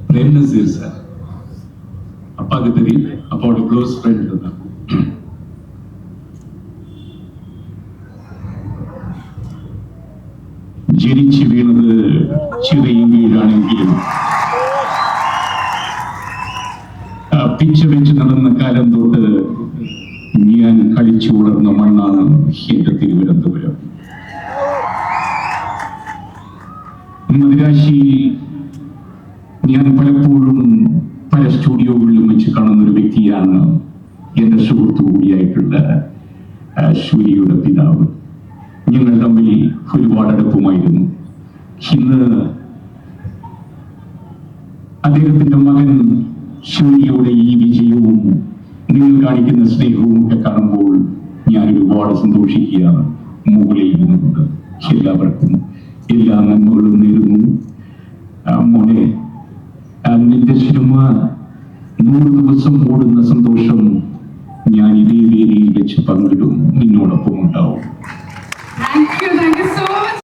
Prem Naseer sir அப்பாவுக்கு தெரியும், அப்பாவோட க்ளோஸ் ஃப்ரெண்ட் தான். ജനിച്ചു വീണത് ചെറിയ വീടാണെങ്കിലും പിച്ച വെച്ച് നടന്ന കാലം തൊട്ട് ഞാൻ കളിച്ചു വളർന്ന മണ്ണാണ് എന്റെ തിരുവനന്തപുരം. മദിരാശി ഞാൻ പലപ്പോഴും പല സ്റ്റുഡിയോകളിലും വെച്ച് കാണുന്ന ഒരു വ്യക്തിയാണ് എന്റെ സുഹൃത്തു കൂടിയായിട്ടുള്ള സൂര്യയുടെ പിതാവ്. ഞങ്ങൾ തമ്മിൽ ഒരുപാട് അടുപ്പമായിരുന്നു. ഇന്ന് അദ്ദേഹത്തിന്റെ മകൻ സൂര്യയുടെ ഈ വിജയവും നിങ്ങൾ കാണിക്കുന്ന സ്നേഹവും ഒക്കെ കാണുമ്പോൾ ഞാൻ ഒരുപാട് സന്തോഷിക്കുകയാണ്. മുകളിൽ ഇരുന്നുകൊണ്ട് എല്ലാവർക്കും എല്ലാ നന്മകളും നേരുന്നു. മോനെ, നിന്റെ സിനിമ 100 ദിവസം ഓടുന്ന സന്തോഷം ഞാൻ ഇതേ വേദിയിൽ വെച്ച് പങ്കിടും.